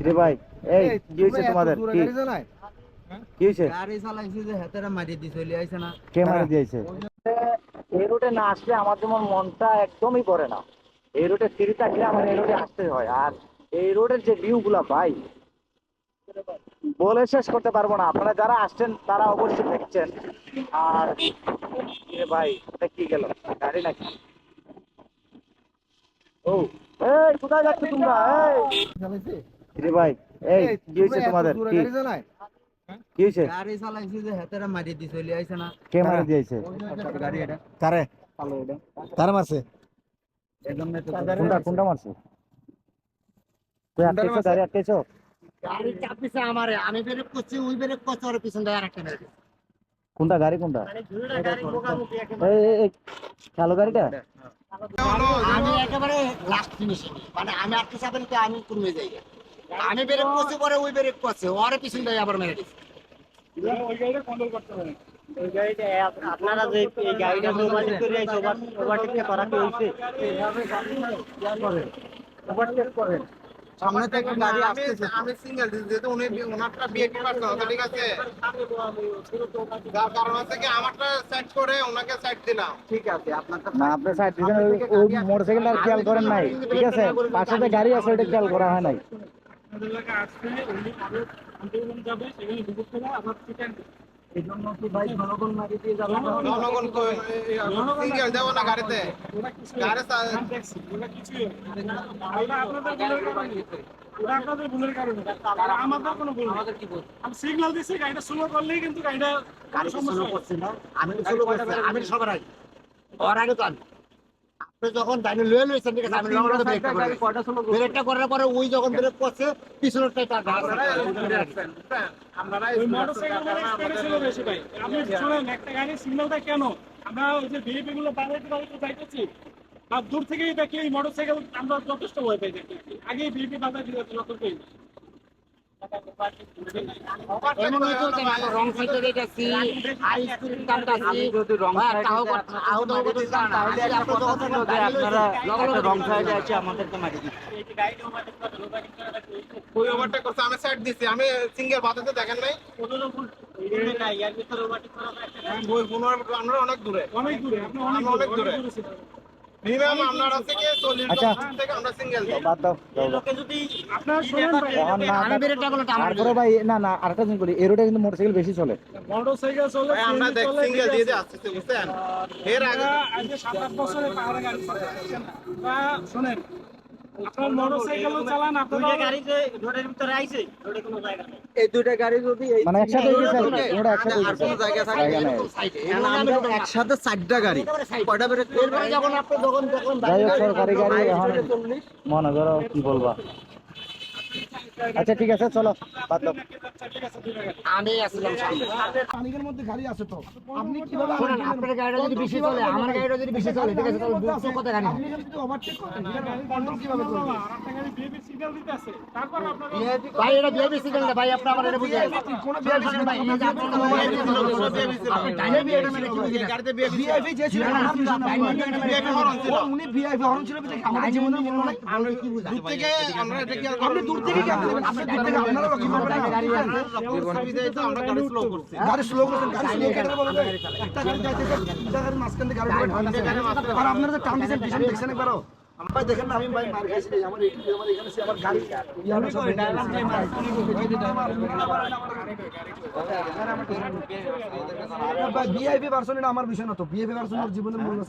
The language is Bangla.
রে ভাই, এই কি হয়েছে তোমাদের? কি হয়েছে? গাড়ি চালাইছি যে হেতারা মারি দি চলে আইছে না। কে মারা দিয়েছে? এই রুটে না আসলে আমার যেমন মনটা একদমই করে না। এই রুটে ফ্রি থাকলে আমার এই রুটে আসতে হয়। আর এই রোডের যে ভিউ গুলা ভাই, বলে শেষ করতে পারবো না। আপনারা যারা আসছেন তারা অবশ্যই দেখছেন। আর এ ভাই, এটা কি গেল গাড়ি নাকি? ও, এই কোথায় যাচ্ছ তোমরা? এই রে ভাই, এই কি হয়েছে তোমাদের? কি হয়েছে? গাড়ি চালাইছি যে হেতারা মারি দি চলে আইছে না। কে মারা দিয়েছে? গাড়ি এটা কারে? কারে মারছে? এজন্য তো কোনটা কোনটা মারছে? তুই আটকেছো? গাড়ি আটকেছো? গাড়ি চাপিছে আমারে, আমি ব্রেক করছি, ওই ব্রেক করছে, আর পিছন দিয়ে আরেকটা মেরে দিছে। কোনটা গাড়ি কোনটা? মানে দুইটা গাড়ি মুখামুখি একেবারে। এই কালো গাড়িটা? আমি একেবারে লাস্ট ফিনিশিং, মানে আমি আটকে চাপেন তো আমি কমে যাই। আমি ব্রেক করছি, পরে ওই ব্রেক করছে, ওর পিছন দিয়ে আবার মেরে দিছে। ওই গাড়িটা কন্ট্রোল করতে হবে। ওই গাড়িটা আপনারা যে এই গাড়িটা ওভারটেক করে আইছে, ওভারটেক করা কি হইছে? এইভাবে গাড়ি ইয়ার করে ওভারটেক করে সামনে থেকে গাড়ি আসতেছে। আমি সিঙ্গেল যেহেতু উনি ওনারটা বিএপি পারসন তো ঠিক আছে, যার কারণ হচ্ছে কি আমারটা সাইড করে ওনাকে সাইড দিলাম। ঠিক আছে, আপনারটা না, আপনি সাইড দিবেন, ওই মোটরসাইকেলটা খেয়াল করেন নাই, ঠিক আছে? পাশে যে গাড়ি আছে ওটা খেয়াল করা হয় নাই। আমাদের এলাকা আসছে উনি আরো আন্দোলন যাবে সেখানে ঢুকুর করে আবার চিকেন এই জন্য কি ভাই জনগণ মারি দিয়ে যাবে? জনগণ সিঙ্গেল যাবো না গাড়িতে, গাড়ি ওরা কিছুই ওরা আপনাদের ভুলের কারণে, ওরা আপনাদের ভুলের কারণে, আর আমাদের কোনো ভুল নেই। আমাদের কি বল? আমি সিগন্যাল দিচ্ছি, গাড়িটা স্লো করলেই কিন্তু গাড়িটা গাড়ি সমস্যা স্লো হয়। করছে না, আমি স্লো করছি, আমি সবার আগে ওর আগে তো আমি। আপনি যখন গাড়ি লয়ে লইছেন ঠিক আছে, আমি লং রোডে ব্রেকটা করি, ব্রেকটা করার পরে ওই যখন ব্রেক করছে পিছনেরটাই তার আপনারা ওই মোটরসাইকেল মানে স্পিডে ছিল বেশি ভাই। আপনি শুনেন একটা গাড়ির সিগন্যালটা কেন আমরা ওই যে ভিআইপি গুলো বাড়াইতে যাইতেছি, আর দূর থেকেই দেখি এই মোটরসাইকেল আমরা যথেষ্ট ভয় পাই দেখি। আগেই ভিআইপি বাধা দিয়ে যথেষ্ট এমন হয়তো যে আমি রং সাইডে রেখেছি, হাই স্পিড টানতাছি, যদি রং সাইডে আউট হবে তো তাহলে একটা কথা ছিল যে আপনারা রং সাইডে আছে আমাদেরকে মারি দিচ্ছে। ওই ওভারটেক করছে, আমি সাইড দিছি, আমি সিঙ্গেল বাতাতে দেখেন নাই। আমরা অনেক দূরে, অনেক দূরে, আপনি আমি অনেক দূরে। মিনিমাম আপনার আছে কি 40 আচ্ছা। থেকে আমরা সিঙ্গেল যাই। বাদ দাও, দাও, দাও। আপনারা শুনেন ভাই, এখন না, আমি ব্রেকটা করলে তো আমার তারপরে ভাই না না, আরেকটা জিনিস বলি, এই রোডে কিন্তু মোটরসাইকেল বেশি চলে। মোটরসাইকেল চলে, ভাই আমরা দেখ সিঙ্গেল দিয়ে দিয়ে আসতেছি বুঝছেন, এর আগে আজকে 7-8 বছরে পাহাড়ে গাড়ি চালাচ্ছেন না। বা শুনেন, আপনার মোটরসাইকেল চালান, আপনারা গাড়িতে রোডের ভিতরে আইছে, রোডে কোনো জায়গা নেই। এই দুইটা গাড়ি যদি এই মানে একসাথে হয়ে গেছে আর কি, রোডে একসাথে হয়ে আর কোনো গেছে। জায়গা থাকে জায়গা নেই। এরকম সাইডে আমরা একসাথে 4টা গাড়ি কয়টা ব্রেক এরপরে যখন আপনি যখন যাই হোক, সরকারি গাড়ি এখন মনে করো কি বলবা। আচ্ছা ঠিক আছে, চলো বাদ দাও। আমি আসলাম সামনে। পানির মধ্যে গাড়ি আছে তো আপনি কিভাবে শুনুন, আপনার গাড়িটা যদি বেশি চলে, আমার গাড়িটা যদি বেশি চলে, ঠিক আছে, তাহলে দুটো কত গাড়ি আপনি যদি ওভারটেক করেন কন্ট্রোল কিভাবে করবেন? আর একটা গাড়ি ভিআইপি সিগন্যাল দিতে আছে, তারপর আপনারা ভাই এটা বিএবি সিগন্যাল না ভাই, আপনি আমার এটা বুঝে গেছেন কোন বিআইপি ভাই, এই যে আপনার মোবাইল আপনি ডাইনে বিএবি মানে কি বুঝেন? গাড়িতে বিয়ে ভিআইপি যে ছিল VIP হরন ছিল। উনি ভিআইপি হরন ছিল বিধায় আমাদের জীবনে মনে হয় আমরা কি বুঝাই দূর থেকে আমরা এটা কি আপনি দূর থেকে কেমন দেবেন? আপনি দূর থেকে আপনারা কি করবেন? গাড়ি আছে আমরা গাড়ি স্লো করছি। গাড়ি স্লো করছেন, গাড়ি স্লো কেন বলেন? একটা গাড়ি যাইতেছে, দুটা গাড়ির মাঝখান দিয়ে গাড়ি ঢুকে আর আপনারা যে টান দিয়েছেন পিছনে দেখছেন একবারও? ভাই দেখেন না, আমি ভাই মার খাইছি রে, আমার এখানে সে আমার গাড়ি ইয়ানো সব ভাই ভিআইপি ভার্সন এটা আমার বিষয় না তো, ভিআইপি ভার্সন ওর জীবনের মূল্য